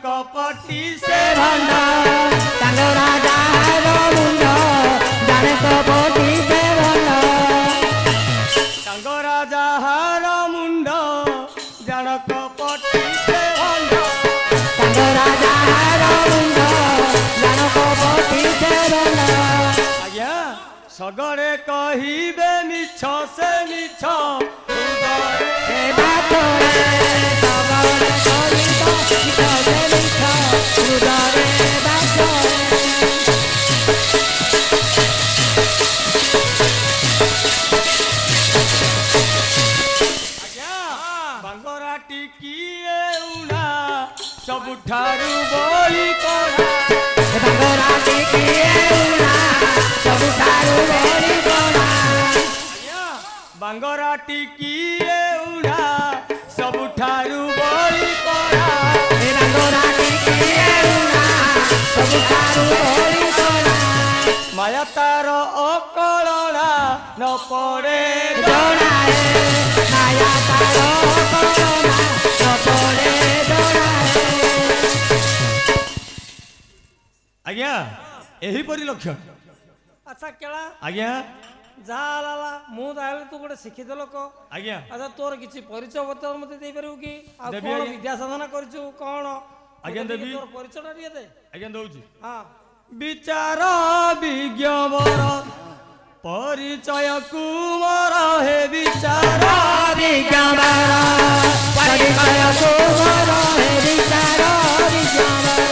कपटी से भंडा तांगो राजा रो मुंडो जाने कपटी से भंडा तांगो राजा हार मुंडो जान कपटी से भंडा तांगो राजा रो मुंडो जाने कपटी से भंडा आज्ञा सगरे कहिबे मिछ से मिछ ए बात रे सगरे कहिबो मिछ से मिछ उदरे बात बांगरा टिकिए उड़ा सबुठारू बली कोड़ा बांगरा टिकिए उड़ा सबुठारू बली कोड़ा बांगरा टिकिए उड़ा सबुठारू बली कोड़ा बांगरा टिकिए उड़ा सबुठारू बली कोड़ा माया तार अकलना न पड़े जोड़ा माया तारो कोरोना न पड़े जोड़ा आज्ञा यही परी लक्षण अच्छा केला आज्ञा जाला मु ताहले तू गोटे शिक्षित लोक आज्ञा अच्छा तोर किसी परिचय बता मते दे पारू कि आ देबी कोन आज्ञा। विद्या साधना करछु कोन आज्ञा मते देबी। तोर परिचय टा दिए दे आज्ञा दौची हां विचार विज्ञवर परिचय कुमार हे विचार विज्ञानरा परिचय कुमार हे विचार विज्ञानरा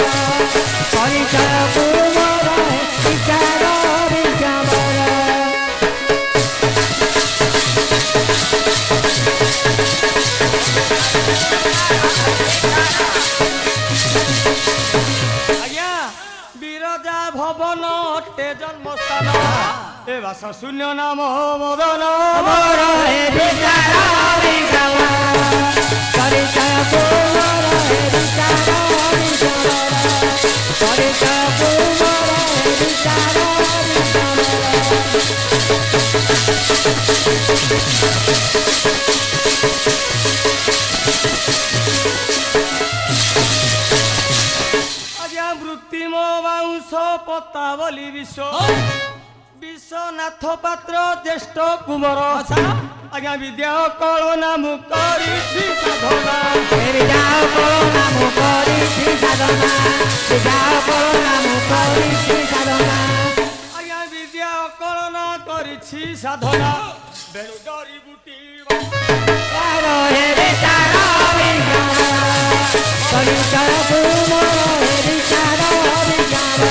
परिचय कुमार हे विचार विज्ञानरा आज्ञा बिरजा भवन अट्टे जन्मस्थान ए भाषा शून्य नाम मदन कुमार हे विचार विज्ञानरा परिचय कुमार हे विचार विज्ञानरा परिचय कुमार हे विचार विज्ञानरा आज्ञा वृत्तिम बाउंश पत्तावली विश्व विश्वनाथ पात्र ज्येष्ठ कुमार आज्ञा विद्या कलना मुकरी साधना विद्याओ करुणा मुकरी श्री साधना विद्याओ करुणा मुकरी श्री साधना आज्ञा विद्या कलना करिछि साधना बेणु डरी बुटी चारो हे विचार विज्ञान परिचय कुमार हे विचार विज्ञान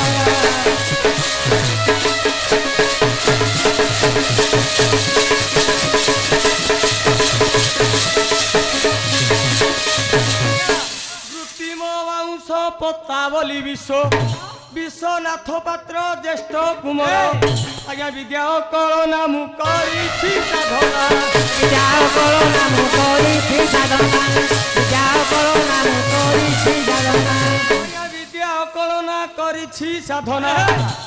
वृत्तिम बाउंश पत्तावली विश्व विश्वनाथ पात्र ज्येष्ठ कुमार आज्ञा विद्या कलना मुकरी साधना विद्याओ करुणा मुकरी श्री साधना विद्याओ करुणा मुकरी श्री साधना आज्ञा विद्या कलना करिछि साधना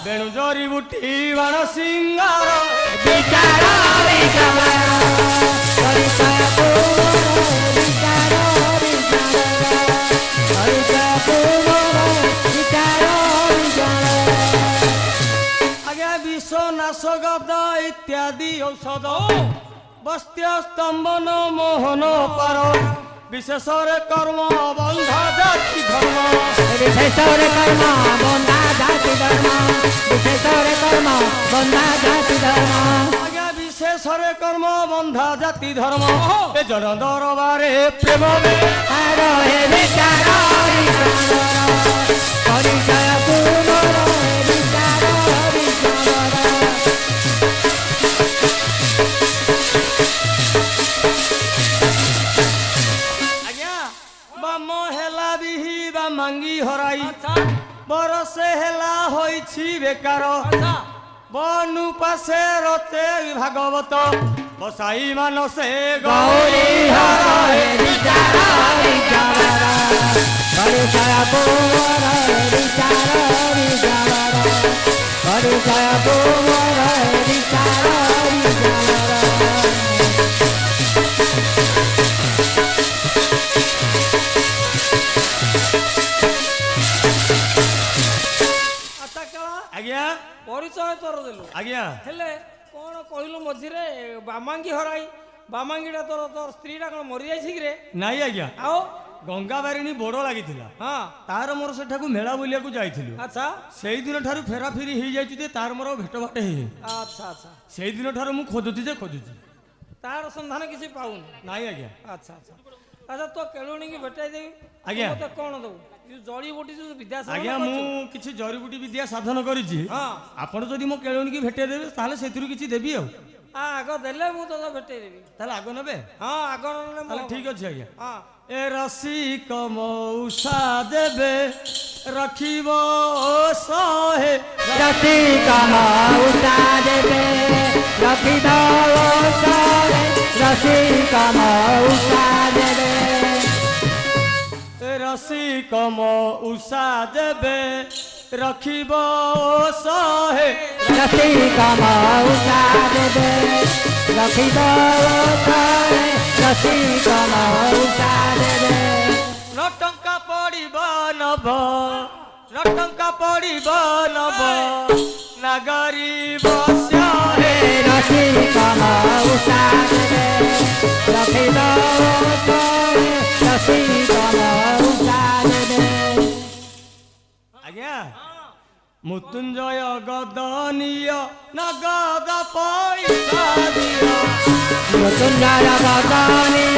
बेणु जरी बुटी बाण सिंगार विचार विज्ञान परिचय कुमार विचार विज्ञान परिचय कुमार विचार विज्ञान आज्ञा विषनाशक इत्यादि औषध बस्त्य स्तंभन मोहन पार विशेषरे कर्म बंधा जाति धर्म विशेषरे कर्म बंधा जाति धर्म विशेषरे कर्म बंधा जाति धर्म आज्ञा विशेषरे कर्म बंधा जाति धर्म ए जन दरबारे प्रेम आरो हे विचार विज्ञान परिचय कुमार हे विचार विज्ञान आज्ञा बाम हेला बिही बा मांगी हराई बरसे हेला होइछि बेकार बनु पासे रते भागवत बसाई मानसे गौरी हर हे विचार विज्ञान परिचय कुमार हे विचार विज्ञान परिचय कुमार हे विचार विज्ञान ପରିଚୟ ତୋର ଦେଲୁ ଆଜ୍ଞା ହେଲେ କଣ କହିଲୁ ମଝିରେ ବାମାଙ୍ଗି ହରାଇ ବାମାଙ୍ଗିଟା ତୋର ତୋର ସ୍ତ୍ରୀଟା କଣ ମରିଯାଇଛି କିରେ ନାଇଁ ଆଜ୍ଞା ଆଉ ଗଙ୍ଗା ବାରିଣୀ ବୋଡ ଲାଗିଥିଲା ହଁ ତାର ମୋର ସେଠାକୁ ମେଳା ବୁଲିବାକୁ ଯାଇଥିଲୁ ଆଚ୍ଛା ସେଇଦିନ ଠାରୁ ଫେରାଫେରି ହେଇଯାଇଛି ଯେ ତାର ମୋର ଆଉ ଭେଟ ଭାଟ ହେଇନି ଆଚ୍ଛା ଆଚ୍ଛା ସେଇଦିନ ଠାରୁ ମୁଁ ଖୋଜୁଛି ଯେ ଖୋଜୁଛି ତାର ସନ୍ଧାନ କିଛି ପାଉନି ନାଇଁ ଆଜ୍ଞା ଆଚ୍ଛା ଆଚ୍ଛା ଆଚ୍ଛା ତୋ କେଳୁଣୀକି ଭେଟାଇ ଦେବି ଆଜ୍ଞା। ମତେ କଣ ଦବୁ ଯୋଉ ଜଳି ବୁଟି ଯୋଉ ବିଦ୍ୟା ଆଜ୍ଞା ମୁଁ କିଛି ଜରିବୁଟି ବିଦ୍ୟା ସାଧନ କରିଛି ହଁ ଆପଣ ଯଦି ମୋ କେଳୁଣୀକି ଭେଟେଇ ଦେବେ ତାହେଲେ ସେଥିରୁ କିଛି ଦେବି ଆଉ ଆଗ ଦେଲେ ମୁଁ ତୋତେ ଭେଟେଇ ଦେବି ତାହେଲେ ଆଗ ନେବେ ହଁ ଆଗ ନେଲେ ତାହେଲେ ଠିକ ଅଛି ଆଜ୍ଞା ହଁ ଏ ରସିକ ମଉସା ଦେବେ ରଖିବ ଶହେ ରସିକ ମଉସା ଦେବେ ରଖିଦବ ଶହେ ରସିକ ମଉସା ଦେବେ ରସିକ ମଉସା ଦେବେ ରଖିବ ଶହେ ରସିକ ମଉସା ଦେବେ ରଖିଦବ ଶହେ ରସିକ ମଉସା ଦେବେ ଟଙ୍କା ପଡ଼ିବ ନବ ଟଙ୍କା ପଡ଼ିବ ନବ ନାଗରୀ ବସ୍ୟ ରସିକ ମଉସା ଦେବେ ରଖିଦବ ଶହେ ରସିକ ମଉସା ଦେବେ ଆଜ୍ଞା ମୃତ୍ୟୁଞ୍ଜୟ ଗଦନୀୟ ନଗଦ ପଇସା ଦିଅ ମୃତ୍ୟୁଞ୍ଜୟ ଗଦନୀୟ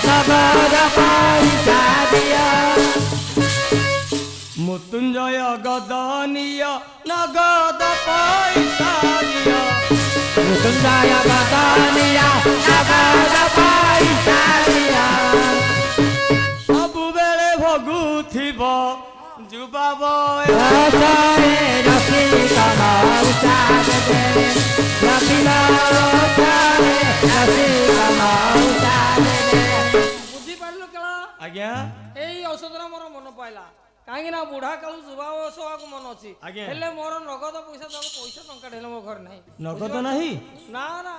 ନଗଦ ପଇସା ଦିଅ ମୃତ୍ୟୁଞ୍ଜୟ ଗଦନୀୟ ନଗଦ ପଇସା ଦିଅ ମୃତ୍ୟୁଞ୍ଜୟ ଗଦନୀୟ ନଗଦ ପଇସା ଦିଅ ସବୁବେଳେ ଭୋଗୁଥିବ ଯୁବାବ ଶହେ ରସିକ ମଉସା ଦେବେ ରଖିଦବ ଶହେ ରସିକ ମଉସା ଦେବେ ବୁଝିପାରିଲୁ କେଳା ଆଜ୍ଞା ଏଇ ଔଷଧର ମୋର ମନ ପାଇଲା କାହିଁକି ନା ବୁଢା କାଳୁ ଯୁବା ବୟସ ହବାକୁ ମନ ଅଛି ଆଜ୍ଞା। ହେଲେ ମୋର ନଗଦ ପଇସା ତାକୁ ପଇସା ଟଙ୍କାଟେ ହେଲେ ମୋ ଘରେ ନାହିଁ ନଗଦ ନାହିଁ ନା ନା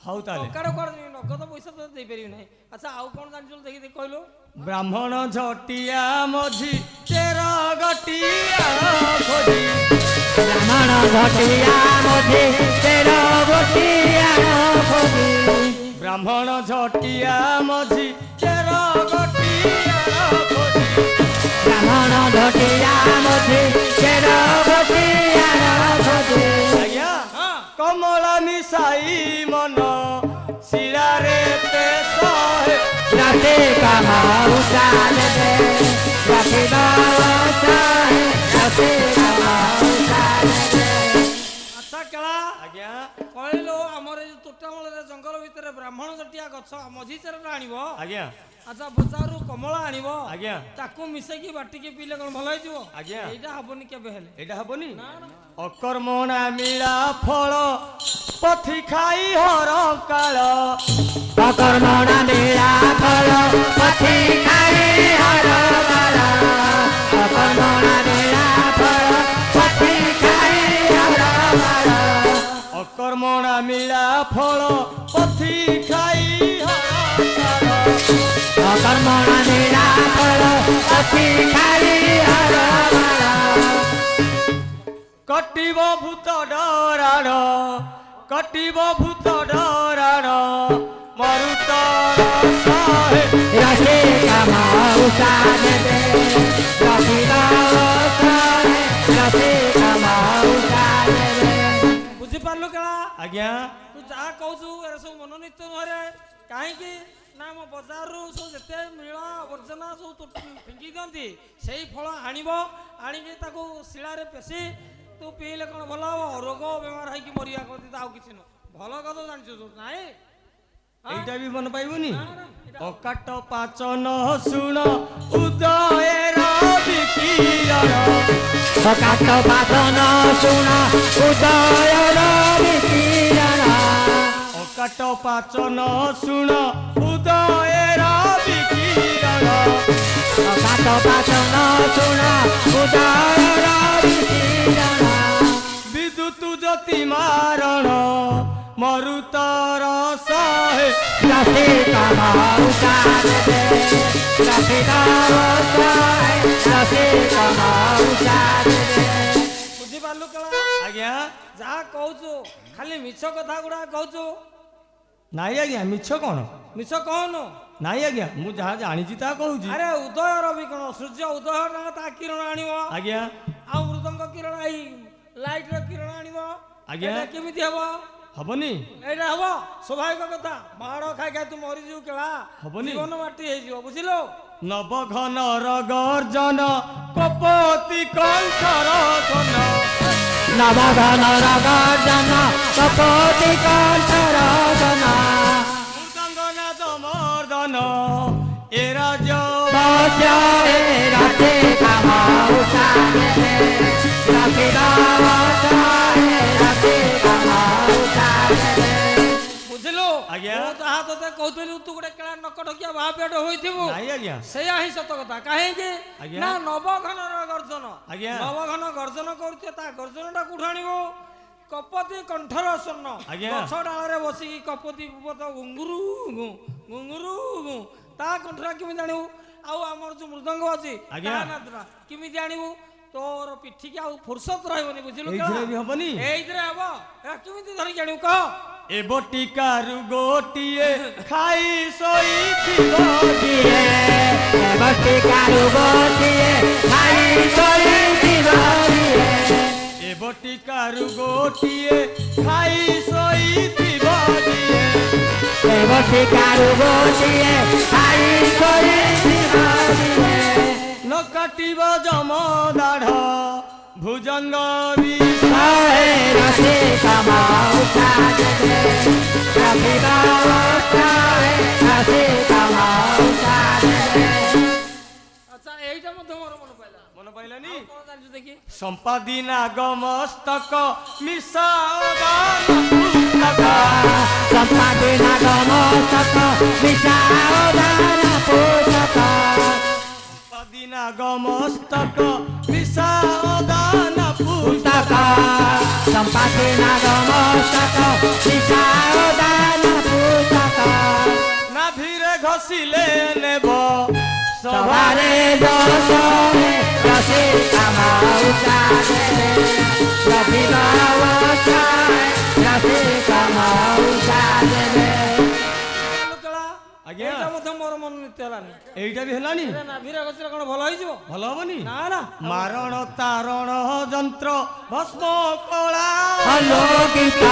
ହଉ ତାହେଲେ ଟଙ୍କାଟେ କୁଆଡେ ଦେବି? ନଗଦ ପଇସା ତ ଦେଇପାରିବି ନାହିଁ ଆଚ୍ଛା ଆଉ କଣ ଜାଣିଛୁ ଦେଖି ଦେଖି କହିଲୁ ବ୍ରାହ୍ମଣ ଝଟିଆ ମଝି ଚେର ଗଟିଆ ଖୋଜି ବ୍ରାହ୍ମଣ ଘଟିଆ ମଝି ତେର ଗୋଟିଆ ଖୋଜି ବ୍ରାହ୍ମଣ ଝଟିଆ ମଝି ଚେର ଗଟିଆ ଖୋଜି ବ୍ରାହ୍ମଣ ଘଟିଆ ମଝି ତେର ଗୋଟିଆ ଖୋଜି ଆଜ୍ଞା ହଁ କମଳା ମିଶାଇ ମନ ଶିଳାରେ ପେଶ ରସିକ ମଉସା ଦେବେ ରଖିଦବ ଶହେ ରସିକ ମଉସା ଦେବେ ଆଚ୍ଛା କେଳା ଆଜ୍ଞା କହିଲୁ ଆମର ଏଇ ତୋଟାମୂଳରେ ଜଙ୍ଗଲ ଭିତରେ ବ୍ରାହ୍ମଣ ଜଟିଆ ଗଛ ମଝି ଚେରଟା ଆଣିବ ଆଜ୍ଞା ଆଚ୍ଛା ବଜାରରୁ କମଳା ଆଣିବ ଆଜ୍ଞା ତାକୁ ମିଶେଇକି ବାଟିକି ପିଇଲେ କଣ ଭଲ ହେଇଯିବ ଆଜ୍ଞା। ଏଇଟା ହବନି କେବେ ହେଲେ ଏଇଟା ହବନି ନା ନା ଅକର୍ମଣା ମିଳା ଫଳ ପଥି ଖାଇ ହର କାଳ ଅକର୍ମଣା ନୀଳା ଫଳ ପଥି ଖାଇ ହର କାଳ ଅକର୍ମଣା ନୀଳା ଫଳ ପଥି ଖାଇ ହର କାଳ ଅକର୍ମଣା ମିଳା ଫଳ ପଥି ଖାଇ ହର କାଳ ଅକର୍ମଣା ନୀଳା ଫଳ ପଥି ଖାଇ ହର କାଳ କଟିବ ଭୂତ ଡରାଣ କଟିବ ଭୂତ ଡରାଣ ମରୁତର ଶହେ ରସିକ ମଉସା ଦେବେ ରଖିଦବ ଶହେ ରସିକ ମଉସା ଦେବେ ବୁଝିପାରିଲୁ କେଳା ଆଜ୍ଞା ତୁ ଯାହା କହୁଛୁ ଏରା ସବୁ ମନୋନୀତ ନୁହଁରେ କାହିଁକି ନା ଆମ ବଜାରରୁ ସବୁ ଯେତେ ମିଳା ଆବର୍ଜନା ସବୁ ଫିଙ୍ଗି ଦିଅନ୍ତି ସେଇ ଫଳ ଆଣିବ ଆଣିକି ତାକୁ ଶିଳାରେ ପେଶି ତୁ ପିଇଲେ କଣ ଭଲ ହବ ରୋଗ ବେମାର ହେଇକି ମରିବା କଥା ଆଉ କିଛି ନୁହଁ ଭଲ କଥା ଜାଣିଛୁ ତୁ ନାଇଁ এইটা ବି ମନେ ପାଇବନି ନା, ନା, ଏଇଟା- ଅକାଟ ପାଚନ ଶୁଣ ଉଦୟର ବିକିରଣ ଅକାଟ ପାଚନ ଶୁଣ ଉଦୟର ବିକିରଣ ଅକାଟ ପାଚନ ଶୁଣ ଉଦୟର ବିକିରଣ ଅକାଟ ପାଚନ ଶୁଣ ଉଦୟର ବିକିରଣ ବିଦ୍ୟୁତ ଜ୍ୟୋତି ମାରଣ ମରୁତର ଶହେ ରସିକ ମଉସା ଦେବେ ରଖିଦବ ଶହେ ରସିକ ମଉସା ଦେବେ ବୁଝିପାରିଲୁ କେଳା ଆଜ୍ଞା ଯାହା କହୁଛୁ ଖାଲି ମିଛ କଥା ଗୁଡା କହୁଛୁ। ନାଇଁ ଆଜ୍ଞା ମିଛ କଣ? ମିଛ କହୁନୁ। ନାଇଁ ଆଜ୍ଞା ମୁଁ ଯାହା ଜାଣିଛି ତାହା କହୁଛି। ଆରେ ଉଦୟର ବି କଣ ସୂର୍ଯ୍ୟ ଉଦୟ ତା କିରଣ ଆଣିବ। ଆଜ୍ଞା ଆଉ ମୃଦଙ୍ଗ କିରଣ ଏଇ ଲାଇଟ ର କିରଣ ଆଣିବ। ଆଜ୍ଞା। ଏଇଟା କେମିତି ହବ? ହବନି। ଏଇଟା ହବ ସ୍ୱାଭାବିକ କଥା। ବାହାଡ ଖାଇ ଖାଇ ତୁ ମରିଯିବୁ କେଳା। ହବନି। ଜୀବନ ମାଟି ହେଇଯିବ ବୁଝିଲୁ। ନବଘନର ଗର୍ଜନ କପତି କଣ୍ଠର ସ୍ୱନ ନବଘନର ଗର୍ଜନ କପୋତି କଣ୍ଠର ఘନ ମୃଦଙ୍ଗନାଦ ମର୍ଦନ ଏ ରାଜ ବସ୍ୟରେ ରାଧେ କାମ ଉଷାରେ ରଖିବା ବସ୍ୟରେ ରାଧେ କାମ ଉଷାରେ। ବୁଝିଲୁ। ଆଜ୍ଞା। ମୁଁ ଯାହା ତତେ କହୁଥିଲି ତୁ ଗୋଟେ କେଳା ନକଟକିଆ ବାହାପେଟ ହୋଇଥିବୁ। ନାଇଁ ଆଜ୍ଞା ସେଇଆ ହିଁ ସତ କଥା। କାହିଁକି ଆଜ୍ଞା। ନା ନବଘନର ଗର୍ଜନ। ଆଜ୍ଞା। ନବଘନ ଗର୍ଜନ କରୁଛି ତା ଗର୍ଜନଟା କୋଉଠୁ ଆଣିବୁ? କପତି କଣ୍ଠର ସ୍ୱର୍ଣ୍ଣ। ଆଜ୍ଞା। ଗଛ ଡାଳରେ ବସିକି କପତି ଘୁଙ୍ଗୁରୁ ଘୁଙ୍ଗୁରୁ ତା କଣ୍ଠଟା କେମିତି ଆଣିବୁ? ଆଉ ଆମର ଯୋଉ ମୃଦଙ୍ଗ ଅଛି ଆଜ୍ଞା। ତା ନାଦଟା କେମିତି ଆଣିବୁ? ତୋର ପିଠିକି ଆଉ ଫୁର୍ସତ ରହିବନି ବୁଝିଲୁ। ଏଇଥିରେ ବି ହବନି। ଏଇଥିରେ ହବ। ଏରା କେମିତି ଧରିକି ଆଣିବୁ କହ? ଏ ବଟିକାରୁ ଗୋଟିଏ ଖାଇ ଶୋଇଥିବ କିଏ ବଟିକାରୁ ଗୋଟିଏ ଖାଇ ଶୋଇଥିବ କିଏ ଏ ବଟିକାରୁ ଗୋଟିଏ ଖାଇ ଶୋଇଥିବ କିଏ ବଟିକାରୁ ଗୋଟିଏ ଖାଇ ଶୋଇଥିବ କିଏ ନ କାଟିବ ଜମ ଦାଢ଼ ଭୁଜଙ୍ଗ ବି ଶହେ ରସି କାମ ଉଷାରେ ରଖିବା ଶହେ ରସି କାମ ଉଷାରେ। ଆଚ୍ଛା ଏଇଟା ମଧ୍ୟ ମୋର ମନେ ପଇଲା। ମନେ ପାଇଲାନି। କଣ ଜାଣିଛୁ ଦେଖି? ସମ୍ପାଦି ନାଗ ମସ୍ତକ ମିଶାଦାନ ପୁସ୍ତକ ସମ୍ପାଦି ନାଗ ମସ୍ତକ ମିଶାଦାନ ପୁସ୍ତକ ସମ୍ପାଦି ନାଗ ମସ୍ତକ ମିଶାଦାନ ପୁସ୍ତକ ପୁସ୍ତକ ସମ୍ପାଦି ନାଗ ମସ୍ତକ ମିଶାଦାନ ପୁସ୍ତକ ନାଭିରେ ଘଷିଲେ ନେବ ସଭାରେ ଦଶରେ ରସି କାମ ଉଷାରେ ରଖିବା ବସ୍ୟରେ ରସି କାମ ଉଷାରେ। କେଳା ଆଜ୍ଞା। ଏଇଟା ମଧ୍ୟ ମୋର ମନ ନୀତି ହେଲାନି। ଏଇଟା ବି ହେଲାନି। ଏଇଟା ନାଭିରେ ଗଛରେ କଣ ଭଲ ହେଇଯିବ? ଭଲ ହବନି। ନା ନା ମାରଣ ତାରଣ ଯନ୍ତ୍ର ଭସ୍ମ କଳା ଅଲୌକିକ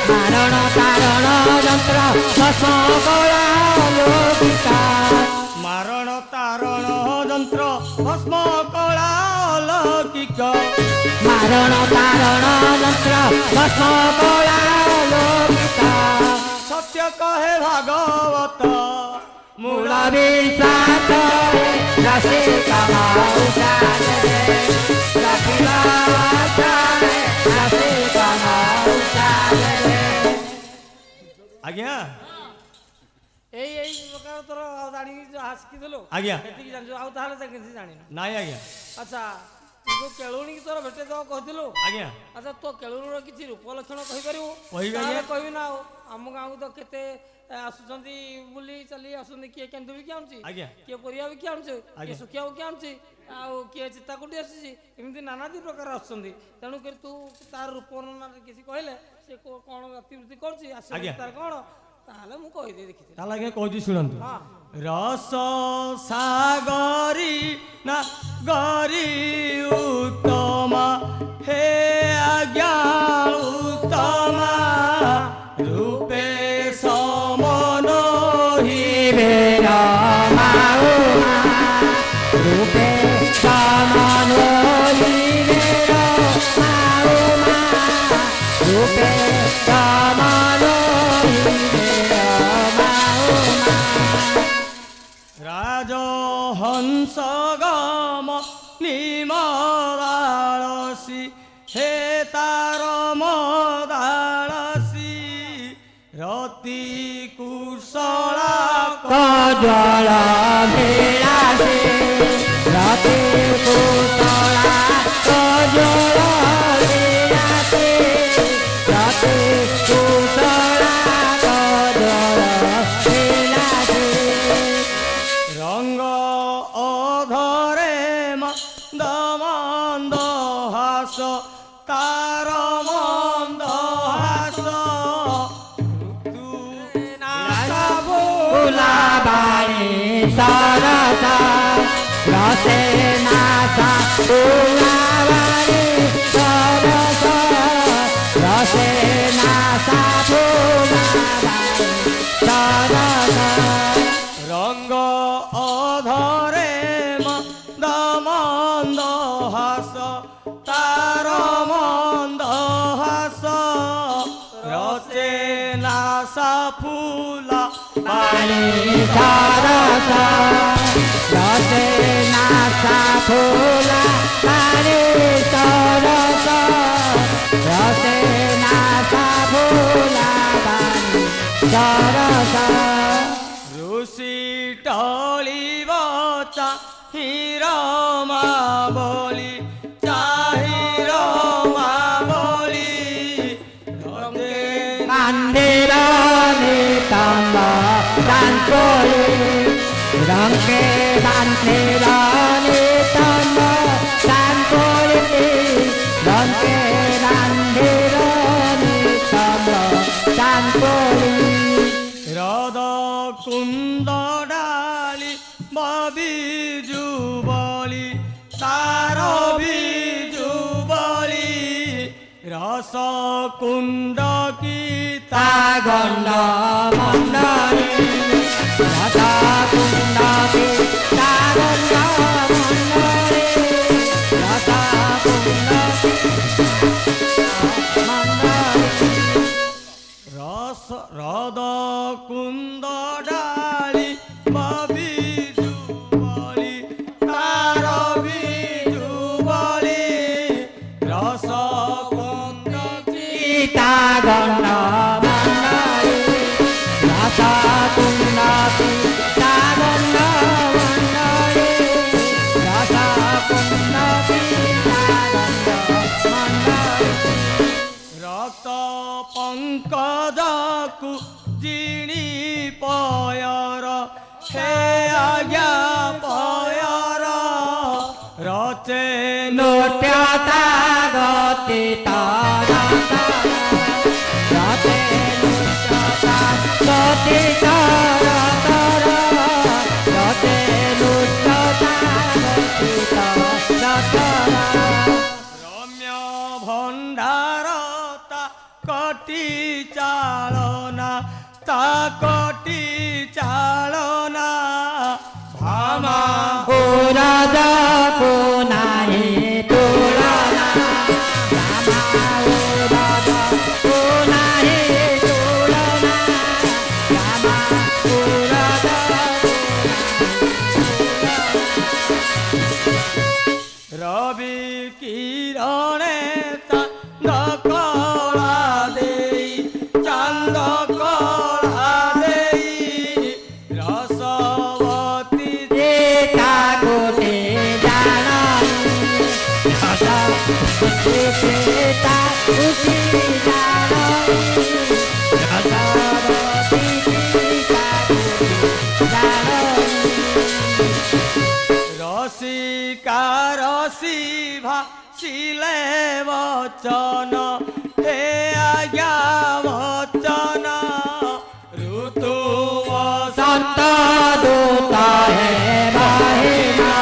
ମାରଣ ତାରଣ ଯନ୍ତ୍ର ଭସ୍ମ କଳା ଅଲୌକିକ ମାରଣ ତାରଣ ଯନ୍ତ୍ର ଭସ୍ମ କଳା ଅଲୌକିକ ମାରଣ ତାରଣ ଯନ୍ତ୍ର ଭସ୍ମ କଳା ଅଲୌକିକ ସତ୍ୟ କହେ ଭାଗବତ ମୂଳ ବିଶ୍ୱାସ ରସି କାମ ଉଷାରେ ରଖିବା ବସ୍ୟରେ ରସି କାମ ଉଷାରେ। ଆଜ୍ଞା ଏଇ ପ୍ରକାର ତୋର ଜାଣିକି ଯାହା ଶିଖିଥିଲୁ ଆଜ୍ଞା। ଏତିକି ଜାଣିଛୁ ଆଉ ତାହେଲେ ତ କିଛି ଜାଣିନ। ନାଇଁ ଆଜ୍ଞା ଆଚ୍ଛା ଯୋଉ କେଳୁଣୀ ତୋର ଭେଟେ ତ କହିଥିଲୁ। ଆଜ୍ଞା ଆଚ୍ଛା ତୋ କେଳୁଣୀର କିଛି ରୂପ ଲକ୍ଷଣ କହିପାରିବୁ? କହିବି ତାହେଲେ ଆଜ୍ଞା। କହିବି ନା ଆଉ ଆମ ଗାଁକୁ ତ କେତେ ଆସୁଛନ୍ତି ବୁଲି ଚାଲି ଆସୁଛନ୍ତି। କିଏ କେନ୍ଦୁ ବିକି ଆଣୁଛି, ଆଜ୍ଞା। କିଏ ପରିବା ବିକି ଆଣୁଛି, କିଏ ଆଜ୍ଞା। ଶୁଖିଆ ବିକି ଆଣୁଛି, ଆଉ କିଏ ଚିତାକୁଟି ଆସୁଛି। ଏମିତି ନାନାଦି ପ୍ରକାର ଆସୁଛନ୍ତି। ତେଣୁକରି ତୁ ତାର ରୂପ ବର୍ଣ୍ଣନା କିଛି କହିଲେ ସେ କଣ ଗତିବିଧି କରୁଛି ଆସିବ ଆଜ୍ଞା। ତାର କଣ ତାହେଲେ ମୁଁ କହିଦେଇ ଦେଖିଥିଲି। ତାହେଲେ ଆଜ୍ଞା କହୁଛି ଶୁଣନ୍ତୁ। ହଁ ରସ ସାଗରୀ ନା ଗରି ଉତ୍ତମା ହେ ଆଜ୍ଞା ଉତ୍ତମା ରୂପେ ସମନୋହି ରୂପେ ସମନୋହି ରୂପେ ସମନୋହି ରାଜହଂସ ଗମ ନିମଦାଳସୀ ହେ ତାର ମଦାଳସୀ ରତି କୁଶଳା କଜଳ ବିଳାସୀ ରତି କୁଶଳା କଜଳ ବିଳାସୀ ରତି କୁଶଳା କଜଳ ବିଳାସୀ ରଙ୍ଗ ଅଧରେ ମନ୍ଦ ମନ୍ଦ ହାସ ତାର ମନ୍ଦ ହାସ ଋତୁ ନାଶା ফুলাবাড়ি সরস রসে নাশা ফুলাবাড়ি সরস রসে নাশা ফুলাবাড়ি সরস রঙ্গ অধরে মন্দ মন্দ হাস তার মন্দ হাস রচে নাশা ফুলা বাড়ি সরস রসে নাশা ফুলাবাড়ি সরস রসে নাশা ফুলাবাড়ি সরস ঋষি টলিব চাহিরমা বলি চাহিরমা বলি রজে মন্দির নিতম্ব দান করি রঙ্গে মন্দির নিতম্ব দান করি রঙ্গে মন্দির নিতম্ব দান করি হ্রদ কুন্দ ডালি বিজু বলি তার বিজু বলি রস কুন্দ কি তা গণ্ড মন্ডলী রাধা কুণ্ডী তা গণ্ড মন্ডলী রাধা কুণ্ডী মন্ডলী রস হ্রদ কুন্দ ডালি বিজু বলি তার বিজু বলি রস কুন্দ কি তা গণ্ড মন্ডলী রাধা কুণ্ডী তা গণ্ড মন্ডলী রাধা কুণ্ডী তা গণ্ড মন্ডলী রক্ত পঙ্কজকু জিণি পয়র হে আজ্ঞা পয়র রচে নৃত্যতা গতি তারতা রাতে নৃত্যতা গতি তারতা রাতে নৃত্যতা গতি তারতা রম্য ভণ্ডারতা কটি চালনা তা কটি চালনা ভামা ও রাজা কো নাহি তুলনা রামা ও রাজা কো নাহি তুলনা রামা ও রাজা রবি কিরণে চান্দ কলা দেই চান্দ কলা দেই রসবতী তা গোটে জানি রাজা গোটে তা উঠি জানি রাজা রতি তা গোটে জানি রসিকার শিভা শিলে বচন হে আজ্ঞা বচন ঋতু সন্ত দূত হে বাহিনা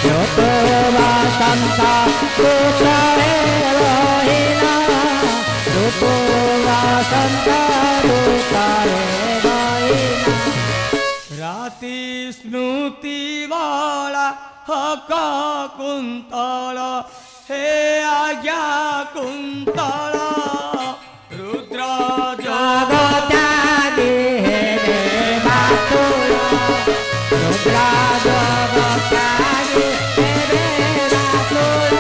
যত বসন্ত দূত হে বাহিনা যত বসন্ত দূত হে বাহিনা রাতি স্মৃতি বলা হক কুন্তল হে আজ্ঞা কুন্তল রুদ্র জগ জগত্যাগী হে দেবাতুল রুদ্রা জগত্যাগী হে দেবাতুল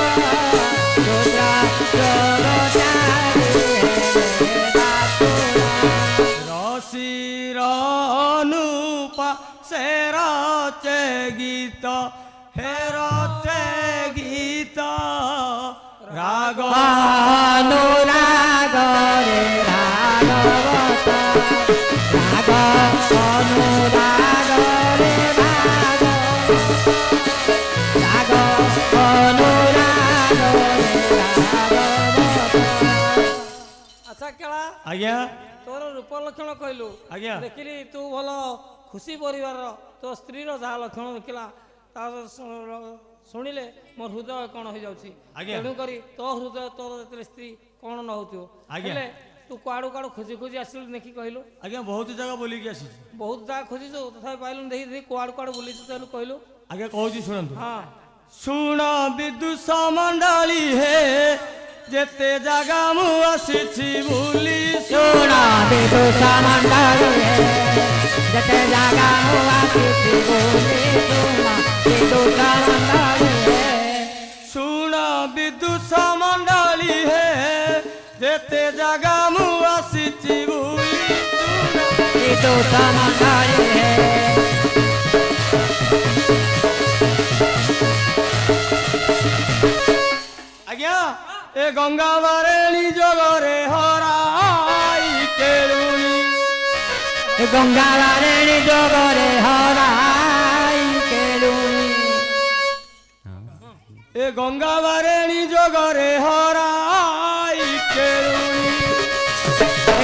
রুদ্রা জগত্যাগী হে দেবাতুল রশির অনুপা সে রচে গীত হে রচে গীত রাগ অনুরাগ রে ভাগবত রাগ অনুরাগ রে ভাগবত রাগ অনুরাগ রে ভাগবত ଆଜ୍ଞା ତୋର ରୂପ ଲକ୍ଷଣ କହିଲୁ ଆଜ୍ଞା। ଦେଖିଲି ତୁ ଭଲ ଖୁସି ପରିବାରର ତୋ ସ୍ତ୍ରୀର ଯାହା ଲକ୍ଷଣ ଦେଖିଲା ତା ଶୁଣିଲେ ମୋ ହୃଦୟ କଣ ହେଇଯାଉଛି। ଆଜ୍ଞା। ତେଣୁକରି ତୋ ହୃଦୟ ତୋର ଯେତେବେଳେ ସ୍ତ୍ରୀ କଣ ନ ହଉଥିବ ଆଜ୍ଞା। ହେଲେ ତୁ କୁଆଡୁ କୁଆଡୁ ଖୋଜି ଖୋଜି ଆସିଲୁ ଦେଖି କହିଲୁ। ଆଜ୍ଞା ବହୁତ ଜାଗା ବୁଲିକି ଆସିଛି। ବହୁତ ଜାଗା ଖୋଜିଛୁ ତଥାପି ପାଇଲୁନି ଦେଖି ଦେଖି କୁଆଡୁ କୁଆଡୁ ବୁଲିଛୁ ତାହେଲେ କହିଲୁ। ଆଜ୍ଞା କହୁଛି ଶୁଣନ୍ତୁ। ହଁ ଶୁଣ ବିଦୁଷ ମଣ୍ଡଳୀ ହେ ଯେତେ ଜାଗା ମୁଁ ଆସିଛି ବୁଲି ଶୁଣ ବିଦୁଷ ମଣ୍ଡଳୀ ଯେତେ ଜାଗା ମୁଁ ଆସିଛି ବୁଲି ଶୁଣ ବିଦୁଷ ମଣ୍ଡଳୀ ଶୁଣ ବିଦୁଷ ମଣ୍ଡଳୀ ହେ ଯେତେ ଜାଗା ମୁଁ ଆସିଛି ବୁଲି ବିଦୁଷ ମଣ୍ଡଳୀ ଆଜ୍ଞା ଏ ଗଙ୍ଗା ବାରେଣୀ ଯୋଗରେ ହରାଇ କେଳୁଣି ଗଙ୍ଗା ବାରେଣୀ ଯୋଗରେ ହରାଇ କେଳୁଣି ଏ ଗଙ୍ଗା ବାରେଣୀ ଯୋଗରେ ହରାଇ କେଳୁଣି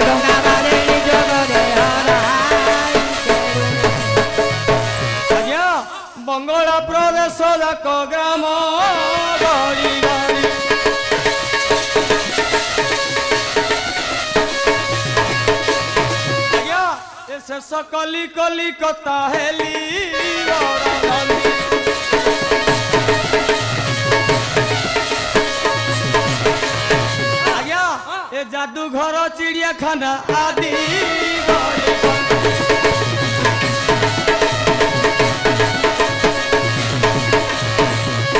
ଗଙ୍ଗା ବାରେଣୀ ଯୋଗରେ ହରାଇ କେଳୁଣି ଆଜ୍ଞା ବଙ୍ଗଳା ପ୍ରଦେଶ ଯାକ ଗ୍ରାମ ଗଳି ଗଳି ଆଜ୍ଞା ଏ ଶେଷ କଲି କଲିକତା ହେଲି ବରଦାନି। ଆଜ୍ଞା ଏ ଯାଦୁଘର ଚିଡ଼ିଆଖାନା ଆଦି ଗଳି ଗଳି।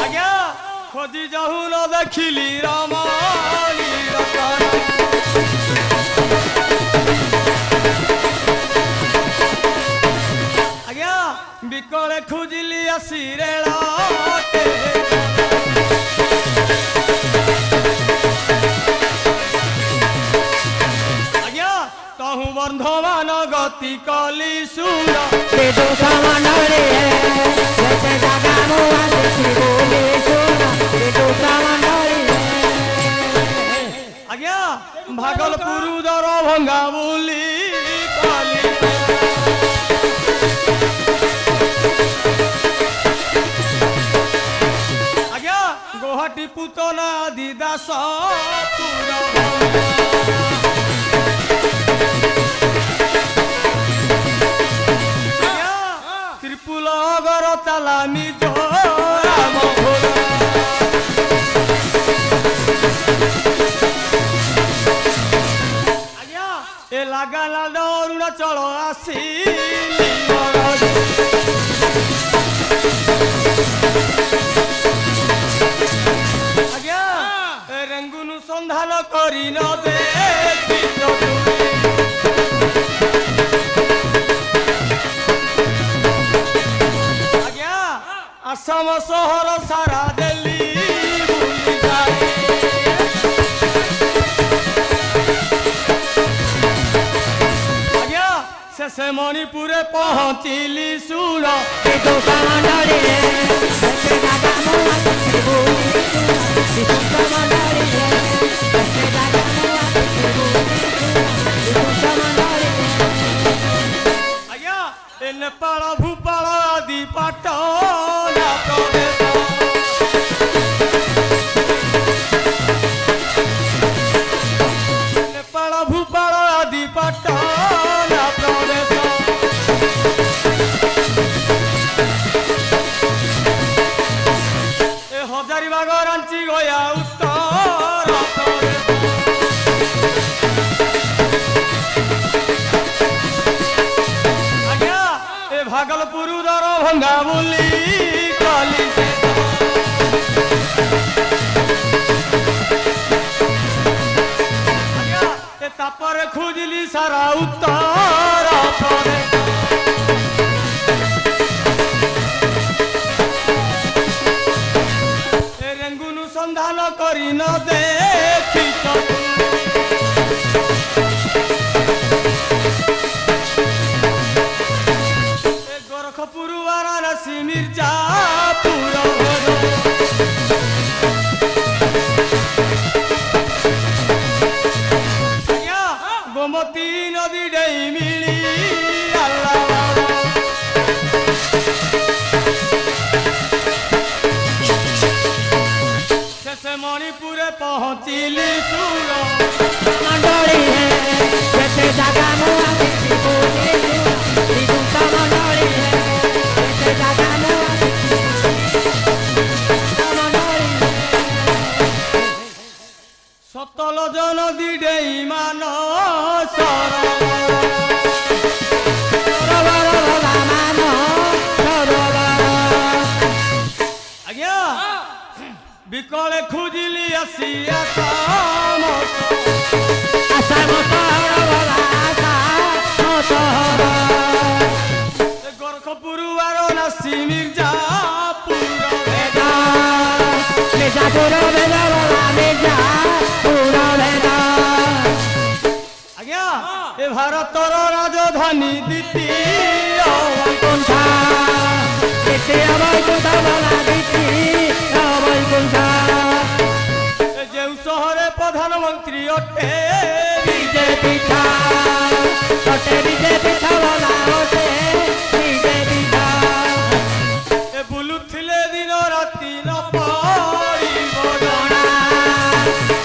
ଆଜ୍ଞା ଖୋଜି ଯାହୁ ନ ଦେଖିଲି ରମଣୀ ରତନ। ଆଜ୍ଞା ବିକଳେ ଖୋଜିଲି ଆସି ରେଳ ଆଜ୍ଞା ତହୁ ବନ୍ଧମାନ ଗତି କଲି ସୁର ବିଦୁଷ ମଣ୍ଡଳୀ ଯେତେ ଜାଗା ମୁଁ ଆସିଛି ବୁଲି ଶୁଣ ବିଦୁଷ ମଣ୍ଡଳୀ ଆଜ୍ଞା ଭାଗଲପୁର ଦର ଭଙ୍ଗା ବୋଲି କଲି ଆଜ୍ଞା ଗୌହାଟୀ ପୁତନା ଆଦି ଦାସ ପୁର ତ୍ରିପୁଲ ଅଗର ତାଲା ନିଜ ରାମ ଭୋଲା। ଆଜ୍ଞା ଏ ଲାଗା ଲାଲ ଅରୁଣାଚଳ ଆସିଲି ମରଡ଼ି। ଆଜ୍ଞା ଏ ରେଙ୍ଗୁନୁ ସନ୍ଧାନ କରି ନ ଦେଖି ଆଜ୍ଞା ଆସାମ ସହର ସାରା ଦେଲି ବୁଲି ଯାଏ। ଆଜ୍ଞା ଶେଷେ ମଣିପୁରରେ ପହଞ୍ଚିଲି ଶୁଣ ବିଦୁଷ ମଣ୍ଡଳୀ ଯେତେ ଜାଗା ମୁଁ ଆସିଛି ବୁଲି ଶୁଣ ବିଦୁଷ ମଣ୍ଡଳୀ ଯେତେ ଜାଗା ମୁଁ ଆସିଛି ବୁଲି ବିଦୁଷ ମଣ୍ଡଳୀ ଆଜ୍ଞା ଏ ନେପାଳ ଭୂପାଳ ଆଦି ପାଟନା ପ୍ରଦେଶ ନେପାଳ ଭୂପାଳ ଆଦି ପାଟନା ପ୍ରଦେଶ ଏ ହଜାରିବାଗ ରାଞ୍ଚି ଗୟା ଉତ୍ତର ପ୍ରଦେଶ ଆଜ୍ଞା ଏ ଭାଗଲପୁର ଦର ଭଙ୍ଗା ବୋଲି କଲି ସେ ଆଜ୍ଞା ଏ ତାପରେ ଖୋଜିଲି ସାରା ଉତ୍ତର ପ୍ରଦେଶ ଏ ରେଙ୍ଗୁନୁ ସନ୍ଧାନ କରି ନ ଦେଖି ଏ ଗୋରଖପୁର ବାରାଣସୀ ମିର୍ଜାପୁର ଆଜ୍ଞା ପହଞ୍ଚିଲି ସୁର ମଣ୍ଡଳୀ ହେ ଯେତେ ଜାଗା ମୁଁ ଆସିଛି ବୁଲି ଶ୍ରୀଗୁଣ୍ଠ ମଣ୍ଡଳୀ ହେ ଯେତେ ଜାଗା ମୁଁ ମଣ୍ଡଳୀ ସତଲଜ ନଦୀ ଡେଇ ମାନ ସରୋବର ମାନ ସରୋବର ଆଜ୍ଞା ବିକଳେ ଖୋଜିଲି ଆସିଆ କାମ ଆଶା ମୋ ସହର ଭଲା ଆଶା ମୋ ସହର ଗୋରଖପୁର ବାରଣାସୀ ମିର୍ଜାପୁର ବେଦ ମିର୍ଜାପୁର ବେଦ ଭଲା ମିର୍ଜାପୁର ବେଦ ଆଜ୍ଞା ଏ ଭାରତର ରାଜଧାନୀ ଦ୍ୱିତୀୟ ବୈକୁଣ୍ଠ ଦ୍ୱିତୀୟ ବୈକୁଣ୍ଠ ଭଲା ଦ୍ୱିତୀୟ ବୈକୁଣ୍ଠ ଏ ଯେଉଁ ସହରେ ପ୍ରଧାନମନ୍ତ୍ରୀ ଅଟେ ବିଜେପି ଅଟେ ବିଜେପି ଭଲା ଅଟେ ବିଜେପି ଏ ବୁଲୁଥିଲେ ଦିନ ରାତି ନ ପଡ଼ିବ ଜଣା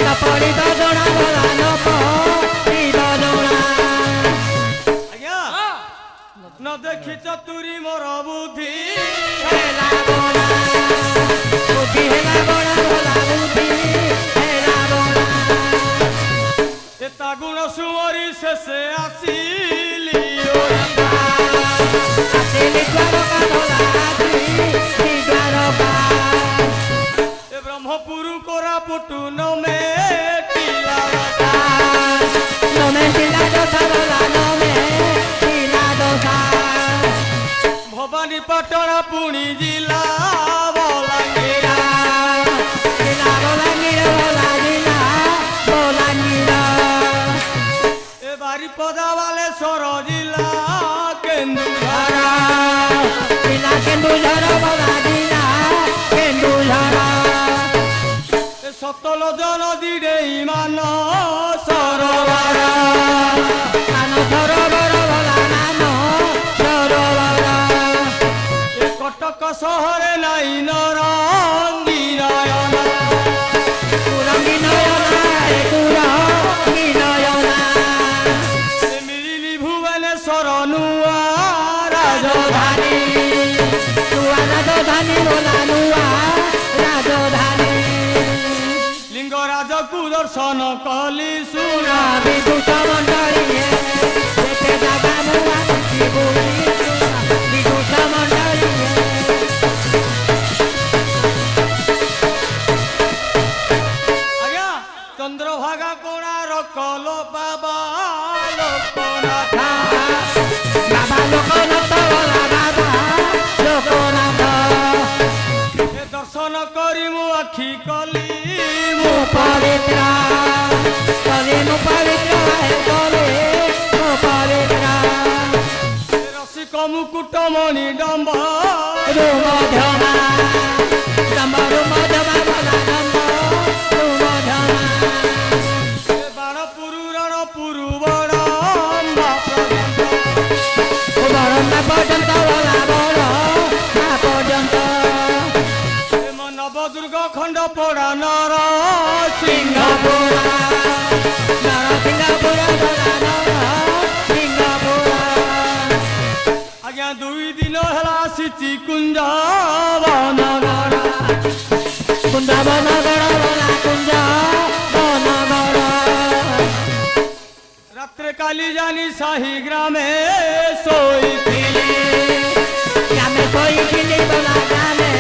ନ ପଡ଼ିବ ଜଣା ଭଲା ନ ପଡ଼ିବ ଜଣା ଆଜ୍ଞା ନ ଦେଖି ଚତୁରୀ ମୋର ବୁଦ୍ଧି ହେଲା ବଣା ବୁଦ୍ଧି ହେଲା ବଣା ଭଲା ବୁଦ୍ଧି ହେଲା ବଣା ଏ ତା ଗୁଣ ସୁମରି ଶେଷେ ଆସିଲି ଓରା। ଆସିଲି ଦ୍ୱାରକା ଭଲା ଆସିଲି ଦ୍ୱାରକା ଏ ବ୍ରହ୍ମପୁର କୋରାପୁଟ ନ ମେଟିଲା ରାତା। ନମେ ଶିଲା ଦୋଷା ଭଲା ନମେ ଶିଲା ଦୋଷା ଭବାନୀପାଟଣା ପୁଣି ଜିଲ୍ଲା ବଲାଙ୍ଗୀର ଶିଲା ବଲାଙ୍ଗୀର ଭଲା ଜିଲ୍ଲା ବଲାଙ୍ଗୀର ଏ ବାରିପଦା ବାଲେଶ୍ୱର ଜିଲ୍ଲା କେନ୍ଦୁଝର ଜିଲ୍ଲା କେନ୍ଦୁଝର ଭଲା ଜିଲ୍ଲା କେନ୍ଦୁଝର ଏ ସତଲଜ ନଦୀ ଡେଇ ମାନ ସରୋବର ମାନ ସରୋବର ଭଲା ମାନ ସରୋବର ଏ କଟକ ସହରେ ନାଇଁ ନରଙ୍ଗୀ ନୟନ କୁରଙ୍ଗୀ ନୟନା ହେ କୁରଙ୍ଗୀ ନୟନା ଏ ମିଳିଲି ଭୁବନେଶ୍ୱର ନୂଆ ରାଜଧାନୀ ନୂଆ ରାଜଧାନୀ ଭଲା ନୂଆ ରାଜଧାନୀ ଲିଙ୍ଗରାଜକୁ ଦର୍ଶନ କଲି ସୁର ବିଦୁଷ ମଣ୍ଡଳୀ ହେ ଯେତେ ଜାଗା ମୁଁ ଆସିଛି ବୁଲି ବିଦୁଷ ମଣ୍ଡଳୀ ହେ ଆଜ୍ଞା ଚନ୍ଦ୍ରଭାଗା କୋଣାର୍କ ଲୋ ବାବା ଲୋକନାଥ ବାବା ଲୋକନାଥ ଭଲା ବାବା ଲୋକନାଥ ଏ ଦର୍ଶନ କରି ମୁଁ ଆଖି କଲି ମୁଁ ପବିତ୍ର କଲି ମୁଁ ପବିତ୍ର ହେ କଲି ମୁଁ ପବିତ୍ର ଏ ରସିକ ମୁକୁଟ ମଣି ଡମ୍ବ ରୁମଧମା ଡମ୍ବରୁ ମଧମା ଭଲା ଡମ୍ବ ରୁମଧମା ଏ ବାଣପୁର ରଣପୁର ବଡ଼ମ୍ବା ପର୍ଯ୍ୟନ୍ତ ବରଣ୍ଡା ପର୍ଯ୍ୟନ୍ତ ଭଲା ବଡ଼ ମା ପର୍ଯ୍ୟନ୍ତ ଏ ମୋ ନବଦୁର୍ଗ ଖଣ୍ଡ ପଡ଼ା ନର ସିଂହ ସିଂହପୁର ନରସିଂହପୁର ଭଲା ନରସିଂହପୁର ଆଜ୍ଞା 2 ଦିନ ହେଲା ଆସିଛି କୁଞ୍ଜବନଗଡ଼ କୁଞ୍ଜବନଗଡ଼ ଭଲା କୁଞ୍ଜବନଗଡ଼ ରାତ୍ରେ କାଲି ଜାନି ସାହି ଗ୍ରାମେ ଶୋଇଥିଲି ଆମେ ଶୋଇଥିଲି ଭଲା ଆମେ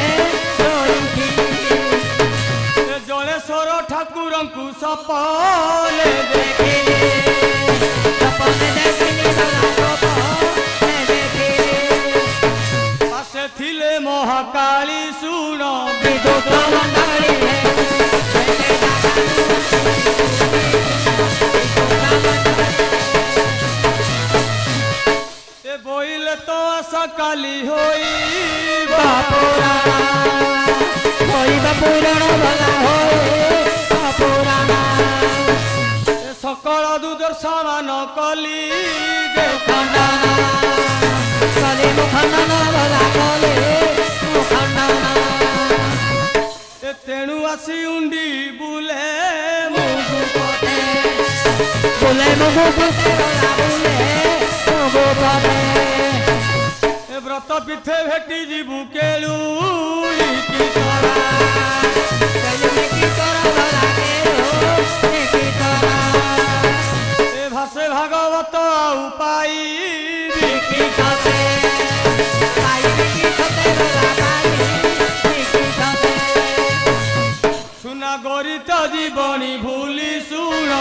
ଶୋଇଥିଲି ଏ ଜଳେଶ୍ୱର ଠାକୁରଙ୍କୁ ସପନେ ଦେଖିଲି ସପନେ ଦେଖିଲି ଭଲା ସପନେ ଦେଖିଲି ପାଶେ ଥିଲେ ମହାକାଳୀ ଶୁଣ ବିଦୁଷ ମଣ୍ଡଳୀ ହେ ଯେତେ ଜାଗା ଏ ବୋଇଲେ ତ ଆଶା କାଲି ହୋଇବ ପୁରାଣ ହୋଇବ ପୁରାଣ ଭଲା ହୋଇବ ପୁରାଣ ଏ ସକଳ ଦୁର୍ଦର୍ଶମାନ କଲି ଖଣ୍ଡନ କଲି ମୁଁ ଖଣ୍ଡନ ଭଲା କଲି ମୁଁ ଖଣ୍ଡନ ଏ ତେଣୁ ଆସି ଉଣ୍ଡି ବୁଲେ ମୁଗୁ ପଟେ ବୁଲେ ମୁଗୁ ପଟେ ବୁଲେ ମୁଗୁ ପଟେ ଏ ବ୍ରତ ପିଠେ ଭେଟି ଯିବୁ କେଳୁଳି କି ତରା ଏ ଭାଷେ ଭାଗବତ ଆଉ ପାଇବି କି ତତେ ସୁନା ଗରିତ ଜୀବଣି ଭୁଲି ଶୁଣ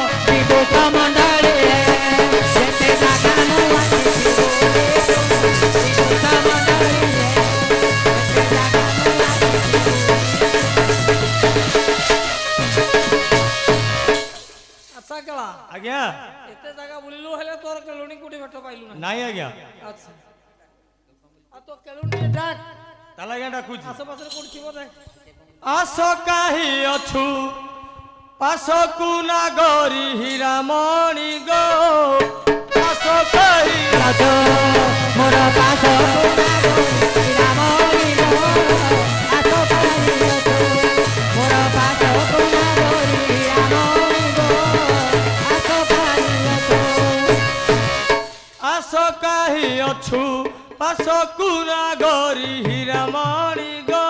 ଆଚ୍ଛା କେଳା ଆଜ୍ଞା ଏତେ ଜାଗା ବୁଲିଲୁ ହେଲେ ତୋର କେଳୁଣି କୋଉଠି ଭେଟ ପାଇଲୁ ନା ନାଇଁ ଆଜ୍ଞା ଆଚ୍ଛା ଆଉ ତୋ କେଳୁଣି ଟିକେ ଡାକ ତାହେଲେ ଆଜ୍ଞା ଡାକୁଛି ଆଶପାଶରେ କୋଉଠି ଥିବ ଦେଖ ଆସ କାହିଁ ଅଛୁ ପାଶକୁ ନାଗରି ହୀରାମଣି ଗୋ ଆସ କାହିଁ ମୋର ପାଶ ଆସ କାହିଁ ଅଛୁ ପାଶକୁ ନାଗରି ହୀରାମଣି ଗୋ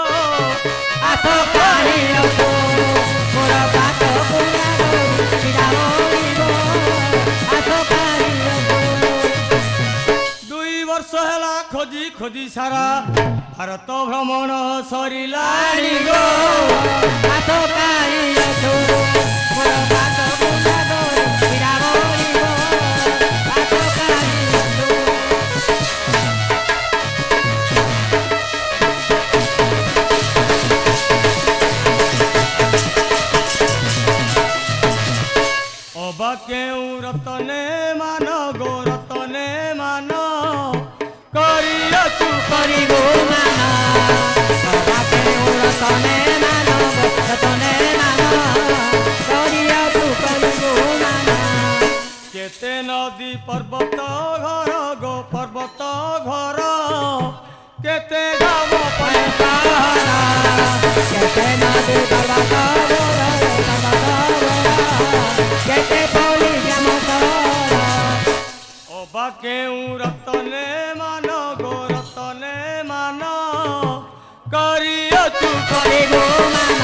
ଆସ କାହିଁ ଅଛୁ ମୋର ପାଶ ବର୍ଷ ହେଲା ଖୋଜି ଖୋଜି ସାରା ଭାରତ ଭ୍ରମଣ ସରିଲାଣି ଗୋ ହାତ କାଳି ଅଛୁ ମୋର ପାଦ ବୁଲାଗ ବିରାମଣି ଗୋ ହାତ କାଳି ଅଛୁ ଅବା କେଉଁ ରତନେ ମାନ ଗୋ ରତନେ ମାନ କରିଅଛୁ କରିଗো ମାନ ଅବା କେଉଁ ରତନେ ମାନ ରତନେ ମାନ କରିଅଛୁ କରିଗো ମାନ କେତେ ନଦୀ ପର୍ବତ ଘର ଗୋ ପର୍ବତ ଘର କେତେ ଗାମ ପର୍ବତ କେତେ ନଦୀ ପର୍ବତ କେତେ ପଲି ଗ୍ରାମ ଅବା କେଉଁ ରତନେ ମାନ ଗୋ ରତନେ ମାନ କରିଅଛୁ କରିଗো ମାନ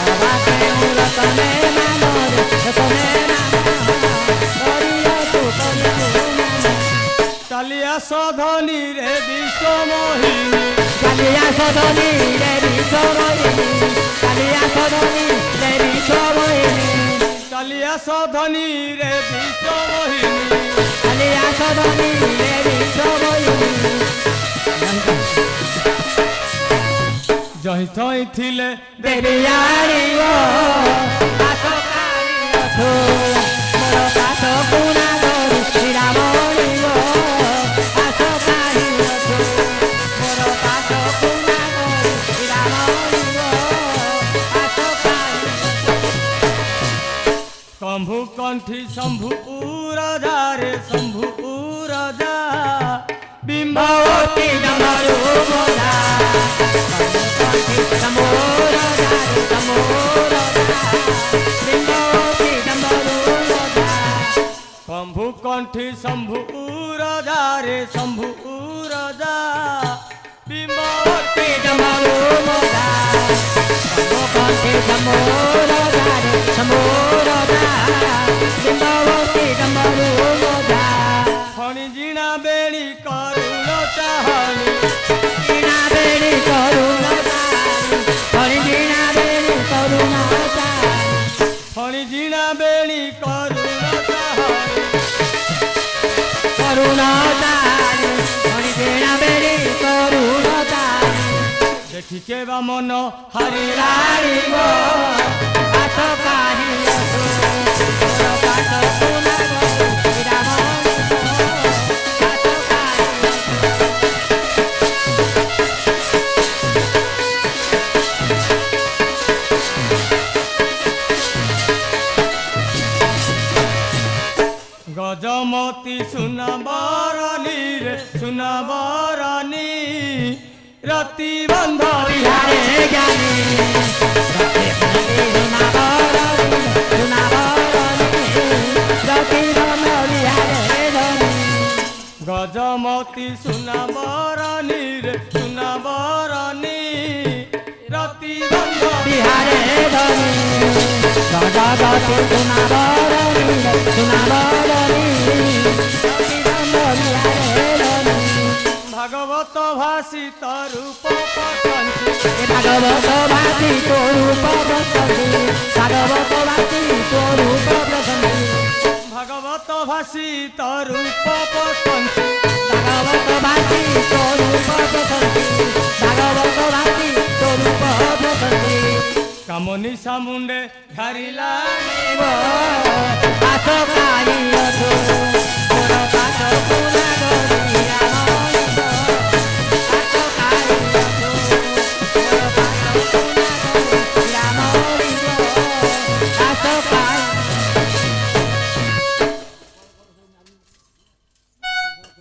ଅବା କେଉଁ ରତନେ ମାନ ରତନେ ମାନ କରିଅଛୁ କରିଗো ମାନ ଚାଲି ଆସ ଧନୀରେ ବିଶ୍ୱ ମୋହିନୀ ଚାଲି ଆସ ଧନୀରେ ବିଶ୍ୱ ମୋହିନୀ ଚାଲି ଆସ ଧନୀରେ ବିଶ୍ୱ ମୋହିନୀ ଚାଲି ଆସ ଧନୀରେ ବିଶ୍ୱ ମୋହିନୀ ଚାଲି ଆସ ଧନୀରେ ବିଶ୍ୱ ମୋହିନୀ ଜହିଁ ଥଇଁ ଥିଲେ ଦେବୀ ଆଣିବ ପାଶ କାଳି ଅଛୁ ମୋର ପାଶ ପୁନା ଗରୁ ଶ୍ରୀରାମଣି ଗୋ ପାଶ କାଳି ଅଛୁ ମୋର ପାଶ ପୁନା ଗରୁ ଶ୍ରୀରାମଣି ଗୋ ପାଶ କାଳି ଶମ୍ଭୁ କଣ୍ଠି ଶମ୍ଭୁ ରାଜାରେ ଶମ୍ଭୁ ରାଜା ବିମ୍ବାବତୀ ଡମରୁ ମୋରା ଶମ୍ଭୁ କଣ୍ଠି ଶମ୍ଭୁ ରାଜାରେ ଶମ୍ଭୁ ରାଜା ବିମ୍ବାବତୀ ଡମରୁ ମୋରା କଣ୍ଠି ଶମ୍ଭୁ ରାଜାରେ ଶମ୍ଭୁ ରାଜା ବିମ୍ବାବତୀ ଡମରୁ ମୋରା ଫଣି ଜିଣା ବେଣୀ କରୁଣ ଚାହାଣି ଜିଣା ବେଣୀ କରୁଣ ଚାହାଣି ଫଣି ଜିଣା ବେଣୀ କରୁଣ ଚାହାଣି ଫଣି ଜିଣା ବେଣୀ କରୁଣ ଚାହାଣି କରୁଣ ଚାହାଣି ଫଣି ଜିଣା ବେଣୀ କରୁଣ ଚାହାଣି ଦେଖି କେବା ମନ ହରିଲାଣି ହାରିଲାଣି ଗୋ ପାଶ କାହିଁ ଅଛୁ ମୋର ପାଶ ପୁନା ଗରୁ ଶ୍ରୀରାମଣି ଗୋ ପାଶ କାହିଁ ଗଜମତି ସୁନାବରଣୀ ରେ ସୁନାବରଣୀ ରତି ବନ୍ଧ ବିହାରେ ଜ୍ଞାନୀ ধনী জগতে সুনাবরণী সুনাবরণী ভাগবত ভাষিত রূপ পতঞ্চি ভাগবত ভাতি স্বরূপ প্রসন্তি ভাগবত ভাতি স্বরূপ প্রসন্তি ভাগবত ভাষিত রূপ পতঞ্চি ভাগবত ভাতি স্বরূপ প্রসন্তি ভাগবত ভাতি স্বরূপ প্রসন্তি কামনি সামুন্ডে ঘারিলা আশকাই